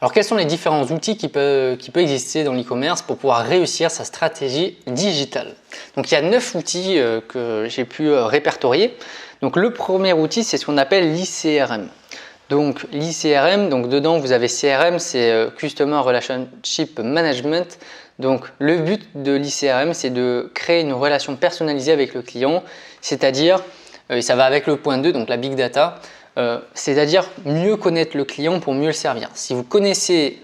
Alors quels sont les différents outils qui peuvent exister dans l'e-commerce pour pouvoir réussir sa stratégie digitale? Donc il y a 9 outils que j'ai pu répertorier. Donc le premier outil, c'est ce qu'on appelle l'ICRM. Donc l'ICRM, donc dedans vous avez CRM, c'est Customer Relationship Management. Donc le but de l'ICRM, c'est de créer une relation personnalisée avec le client, c'est-à-dire, et ça va avec le point 2, donc la Big Data, c'est-à-dire mieux connaître le client pour mieux le servir. Si vous connaissez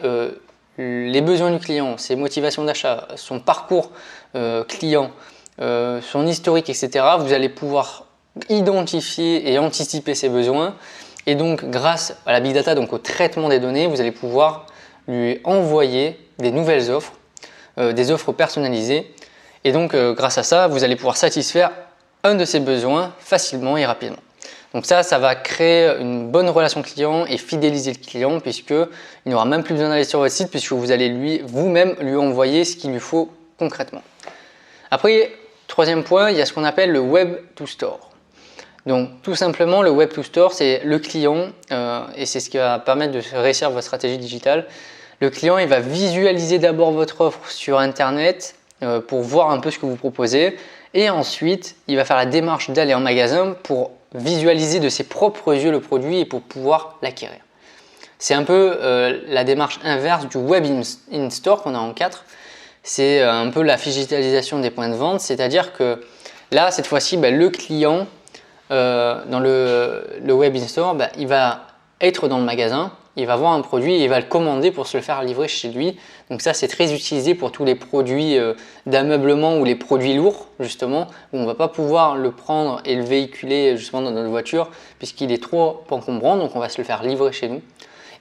les besoins du client, ses motivations d'achat, son parcours client, son historique, etc., vous allez pouvoir identifier et anticiper ses besoins. Et donc, grâce à la Big Data, donc au traitement des données, vous allez pouvoir lui envoyer des nouvelles offres, des offres personnalisées. Et donc, grâce à ça, vous allez pouvoir satisfaire un de ses besoins facilement et rapidement. Donc ça va créer une bonne relation client et fidéliser le client puisqu'il n'aura même plus besoin d'aller sur votre site puisque vous allez vous-même lui envoyer ce qu'il lui faut concrètement. Après, troisième point, il y a ce qu'on appelle le Web to Store. Donc tout simplement, le Web to Store, c'est le client et c'est ce qui va permettre de réussir votre stratégie digitale. Le client, il va visualiser d'abord votre offre sur Internet pour voir un peu ce que vous proposez et ensuite, il va faire la démarche d'aller en magasin pour visualiser de ses propres yeux le produit et pour pouvoir l'acquérir. C'est un peu la démarche inverse du Web in Store qu'on a en 4. C'est un peu la digitalisation des points de vente, c'est-à-dire que là, cette fois-ci, le client dans le Web in Store, il va être dans le magasin, il va voir un produit et il va le commander pour se le faire livrer chez lui. Donc ça, c'est très utilisé pour tous les produits d'ameublement ou les produits lourds, justement, où on ne va pas pouvoir le prendre et le véhiculer justement dans notre voiture puisqu'il est trop encombrant, donc on va se le faire livrer chez nous.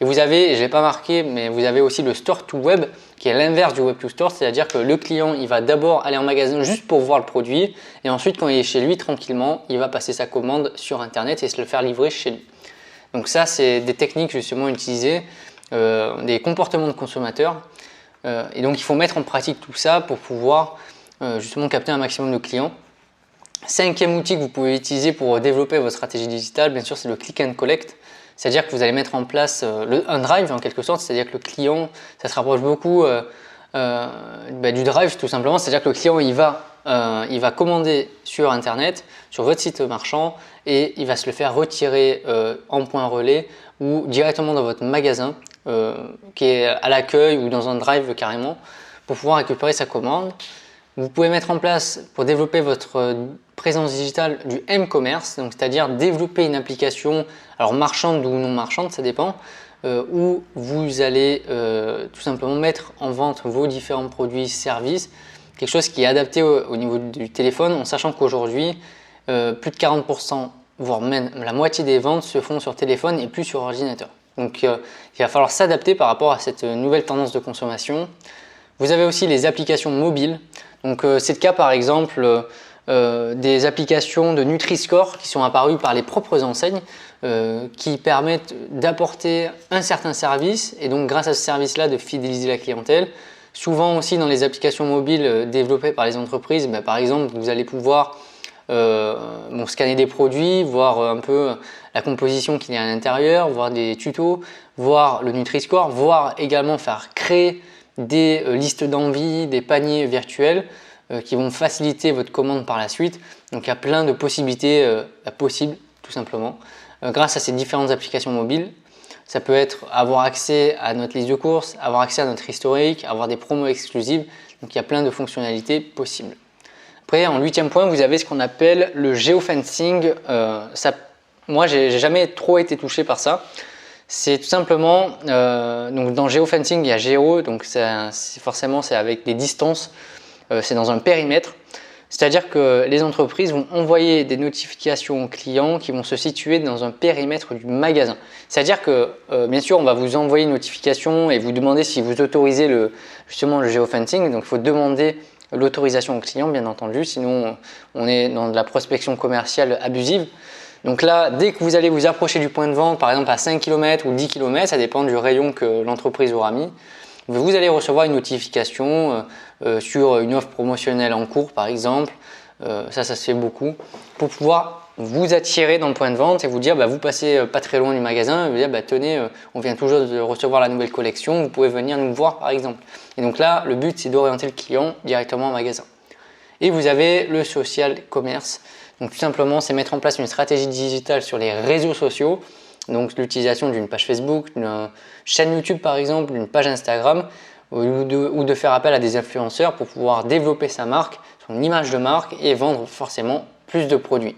Et vous avez, je ne l'ai pas marqué, mais vous avez aussi le Store to Web qui est l'inverse du Web to Store, c'est-à-dire que le client, il va d'abord aller en magasin juste pour voir le produit et ensuite quand il est chez lui tranquillement, il va passer sa commande sur Internet et se le faire livrer chez lui. Donc ça, c'est des techniques justement utilisées, des comportements de consommateurs et donc il faut mettre en pratique tout ça pour pouvoir justement capter un maximum de clients. Cinquième outil que vous pouvez utiliser pour développer votre stratégie digitale, bien sûr, c'est le Click and Collect. C'est-à-dire que vous allez mettre en place un drive en quelque sorte, c'est-à-dire que le client, ça se rapproche beaucoup du drive tout simplement, c'est-à-dire que le client il va commander sur Internet, sur votre site marchand et il va se le faire retirer en point relais ou directement dans votre magasin qui est à l'accueil ou dans un drive carrément pour pouvoir récupérer sa commande. Vous pouvez mettre en place pour développer votre présence digitale du m-commerce, donc c'est-à-dire développer une application, alors marchande ou non marchande, ça dépend, où vous allez tout simplement mettre en vente vos différents produits, services, quelque chose qui est adapté au niveau du téléphone, en sachant qu'aujourd'hui, plus de 40%, voire même la moitié des ventes se font sur téléphone et plus sur ordinateur. Donc il va falloir s'adapter par rapport à cette nouvelle tendance de consommation. Vous avez aussi les applications mobiles. Donc c'est le cas par exemple des applications de Nutri-Score qui sont apparues par les propres enseignes qui permettent d'apporter un certain service et donc grâce à ce service-là de fidéliser la clientèle. Souvent aussi dans les applications mobiles développées par les entreprises, par exemple vous allez pouvoir scanner des produits, voir un peu la composition qu'il y a à l'intérieur, voir des tutos, voir le Nutri-Score, voir également faire créer des listes d'envie, des paniers virtuels qui vont faciliter votre commande par la suite. Donc il y a plein de possibilités possibles tout simplement grâce à ces différentes applications mobiles. Ça peut être avoir accès à notre liste de courses, avoir accès à notre historique, avoir des promos exclusives. Donc il y a plein de fonctionnalités possibles. Après, en 8e point, vous avez ce qu'on appelle le géofencing. Moi, j'ai jamais trop été touché par ça. C'est tout simplement, donc dans géofencing, il y a géo, donc forcément c'est avec des distances, c'est dans un périmètre. C'est-à-dire que les entreprises vont envoyer des notifications aux clients qui vont se situer dans un périmètre du magasin. C'est-à-dire que bien sûr, on va vous envoyer une notification et vous demander si vous autorisez justement le géofencing. Donc il faut demander l'autorisation au client, bien entendu, sinon on est dans de la prospection commerciale abusive. Donc là, dès que vous allez vous approcher du point de vente, par exemple à 5 km ou 10 km, ça dépend du rayon que l'entreprise aura mis, vous allez recevoir une notification sur une offre promotionnelle en cours par exemple, ça se fait beaucoup, pour pouvoir vous attirer dans le point de vente et vous dire vous passez pas très loin du magasin et vous dire tenez, on vient toujours de recevoir la nouvelle collection, vous pouvez venir nous voir par exemple. Et donc là, le but c'est d'orienter le client directement au magasin. Et vous avez le social commerce. Donc tout simplement, c'est mettre en place une stratégie digitale sur les réseaux sociaux. Donc l'utilisation d'une page Facebook, d'une chaîne YouTube par exemple, d'une page Instagram ou de faire appel à des influenceurs pour pouvoir développer sa marque, son image de marque et vendre forcément plus de produits.